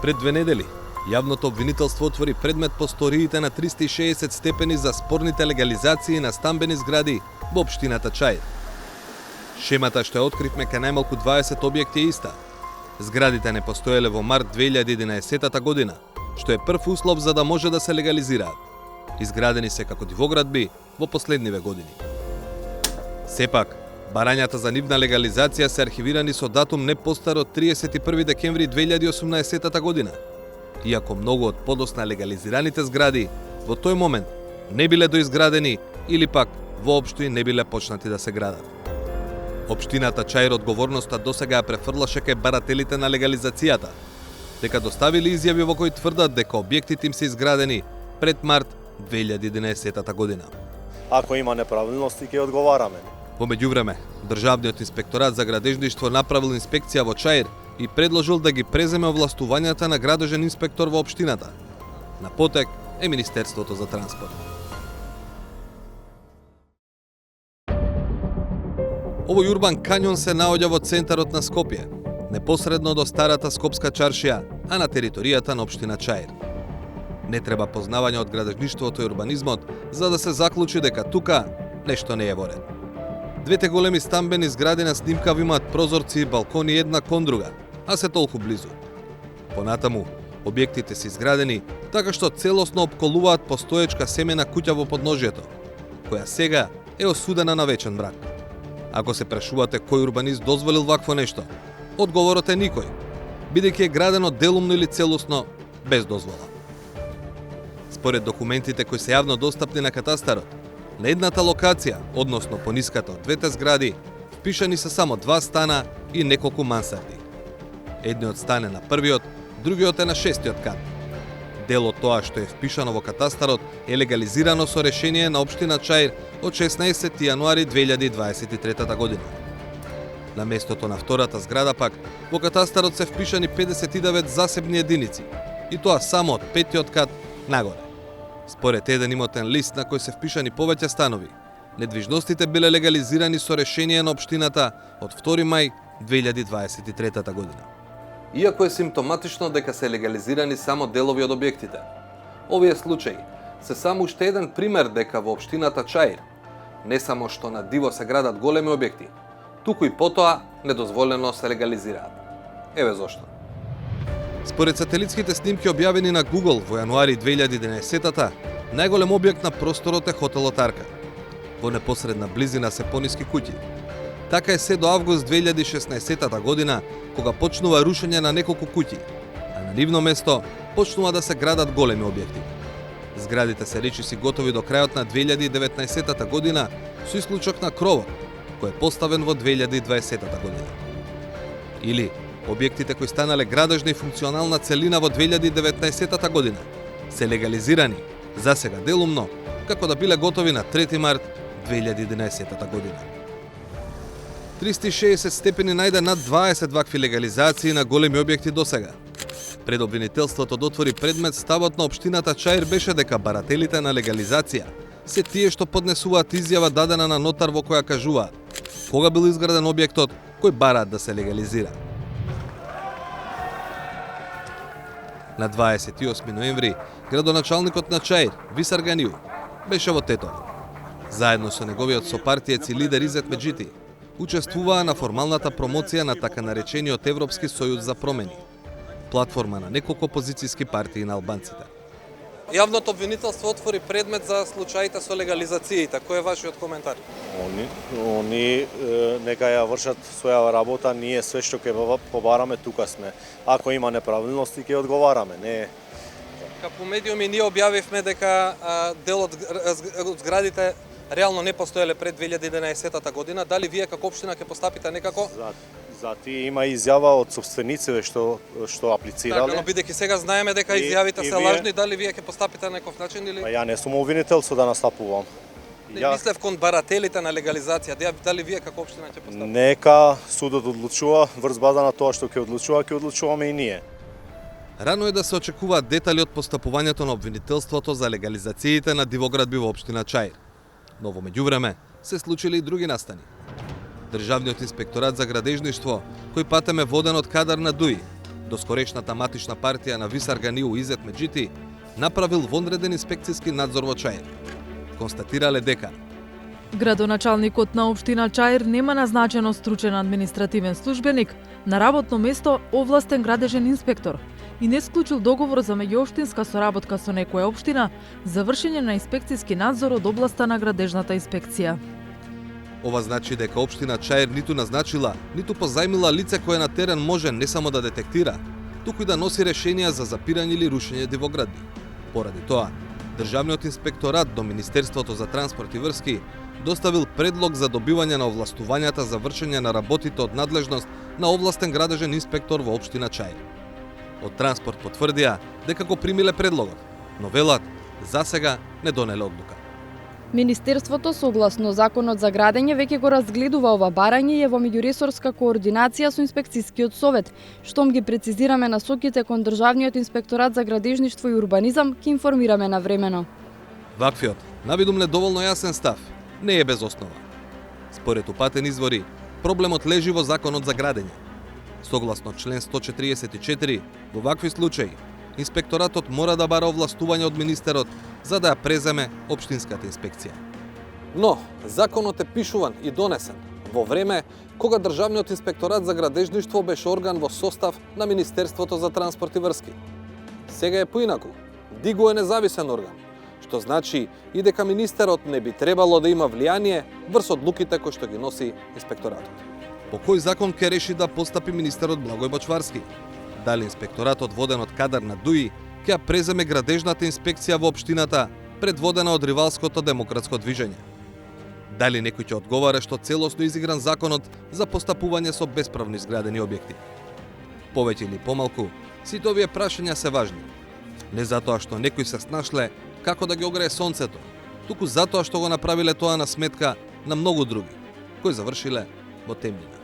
Пред 2 недели, јавното обвинителство отвори предмет по сториите на 360 степени за спорните легализации на стамбени згради во општината Чаир. Шемата што ја откривме кај најмалку 20 објекти е иста. Зградите не постоеле во март 2011 година, што е прв услов за да може да се легализираат. Изградени се како дивоградби во последниве години. Сепак, барањата за нивна легализација се архивирани со датум не постар од 31 декември 2018 година, иако многу од подосна легализираните згради во тој момент не биле доизградени или пак воопшто и не биле почнати да се градат. Општината Чаир одговорноста досега ја префрлаше кај барателите на легализацијата, дека доставили изјави во кои тврдат дека објектите им се изградени пред март 2011 година. Ако има неправилности, ќе одговараме. Во меѓувреме, Државниот инспекторат за градежништво направил инспекција во Чаир и предложил да ги преземе овластувањата на градежен инспектор во општината. На потек е Министерството за транспорт. Овој урбан кањон се наоѓа во центарот на Скопје, непосредно до старата Скопска чаршија, а на територијата на општина Чаир. Не треба познавање од градежништвото и урбанизмот за да се заклучи дека тука нешто не е во ред. Двете големи стамбени згради на снимкава имаат прозорци и балкони една кон друга, а се толку близу. Понатаму, објектите се изградени така што целосно опколуваат постоечка семена куќа во подножјето, која сега е осудена на вечен мрак. Ако се прашувате кој урбанист дозволил вакво нешто, одговорот е никој, бидејќи е градено делумно или целосно без дозвола. Според документите кои се јавно достапни на катастарот, на едната локација, односно пониската од двете згради, впишани се само 2 стана и неколку мансарди. Едниот стан е на првиот, другиот е на 6-тиот кат. Дел од тоа што е впишано во катастарот е легализирано со решение на општина Чаир од 16 јануари 2023 година. На местото на втората зграда пак, во катастарот се впишани 59 засебни единици, и тоа само од 5-тиот кат нагоре. Според еден имотен лист на кој се впишани повеќе станови, недвижностите биле легализирани со решение на општината од 2 мај 2023 година. Иако е симптоматично дека се легализирани само делови од објектите, овие случаи се само уште еден пример дека во општината Чаир не само што на диво се градат големи објекти, туку и потоа недозволено се легализираат. Еве зошто. Според сателитските снимки објавени на Google во јануари 2011-та, најголем објект на просторот е хотелот Арка. Во непосредна близина се пониски куќи. Така е се до август 2016 година, кога почнува рушење на неколку куќи, а на нивно место почнува да се градат големи објекти. Зградите се речиси готови до крајот на 2019 година, со исклучок на кровот, кој е поставен во 2020 година. Или објектите кои станале градежна и функционална целина во 2019 година се легализирани, засега делумно, како да биле готови на 3 март 2011 година. 360 степени најде над 20 вакви легализации на големи објекти досега. Пред обвинителството дотвори предмет, ставот на општината Чаир беше дека барателите на легализација се тие што поднесуваат изјава дадена на нотар во која кажуваат кога бил изграден објектот кој бараат да се легализира. На 28 ноември, градоначалникот на Чаир, Висар Ганиу, беше во Тетово. Заедно со неговиот сопартиец и лидер Изет Меджити, учествуваа на формалната промоција на така наречениот Европски сојуз за промени, платформа на неколку опозицијски партии на албанците. Јавното обвинителство отвори предмет за случаите со легализациите. Кој е вашиот коментар? Они нека ја вршат своја работа, ние све што ќе побараме тука сме. Ако има неправилности ќе одговараме, не. Како медиуми ние објавивме дека дел од зградите реално не постоеле пред 2011 година. Дали вие како општина ќе постапите некако? За тие има изјава од собствениците што аплицирале. Така, но бидејќи сега знаеме дека изјавите се лажни, дали вие ќе постапите на некој начин или? Ја не сум обвинител со да настапувам. Мислев кон барателите на легализација, дали вие како општина ќе постапите? Нека судот одлучува, врз база на тоа што ќе одлучуваме и ние. Рано е да се очекуваат детали од постапувањето на обвинителството за легализациите на дивоградби во општина Чаир. Но во меѓувреме се случили и други настани. Државниот инспекторат за градежништво, кој патем е воден од кадар на ДУИ, доскорешната матична партија на Висар Ганиу Изет Меджити направил вонреден инспекцијски надзор во Чаир. Констатирале дека градоначалникот на општина Чаир нема назначено стручен административен службеник, на работно место овластен градежен инспектор и не склучил договор за меѓуопштинска соработка со некоја општина за вршење на инспекцијски надзор од областа на градежната инспекција. ова значи дека општина Чаир ниту назначила, ниту позајмила лице кое на терен може не само да детектира, туку и да носи решенија за запирање или рушење дивоградби. Поради тоа, Државниот инспекторат до Министерството за транспорт и врски доставил предлог за добивање на овластувањата за вршење на работите од надлежност на овластен градежен инспектор во општина Чаир. Од транспорт потврдија дека го примиле предлогот, но велат засега не донеле одлука. Министерството согласно Законот за градење веќе го разгледува ова барање и е во меѓуресорска координација со инспекцијскиот совет. Штом ги прецизираме насоките кон Државниот инспекторат за градежништво и урбанизам, ќе информираме навремено. Ваквиот, навидум недоволно јасен став, не е без основа. Според упатен извори, проблемот лежи во Законот за градење. Согласно член 144, во вакви случаи, инспекторатот мора да бара овластување од министерот за да ја преземе општинската инспекција. Но, законот е пишуван и донесен во време кога Државниот инспекторат за градежништво беше орган во состав на Министерството за транспорт и врски. Сега е поинаку, ДИГО е независен орган, што значи и дека министерот не би требало да има влијание врз одлуките кои што ги носи инспекторатот. По кој закон ќе реши да постапи министерот Благој Бочварски? Дали инспекторатот воден од кадар на ДУИ ќе ја преземе градежната инспекција во општината предводена од ривалското демократско движење? Дали некој ќе одговара што целосно изигран законот за постапување со бесправно изградени објекти? Повеќе или помалку, сите овие прашања се важни. Не затоа што некои се снашле како да ги огрее сонцето, туку затоа што го направиле тоа на сметка на многу други, кои завршиле во темнина.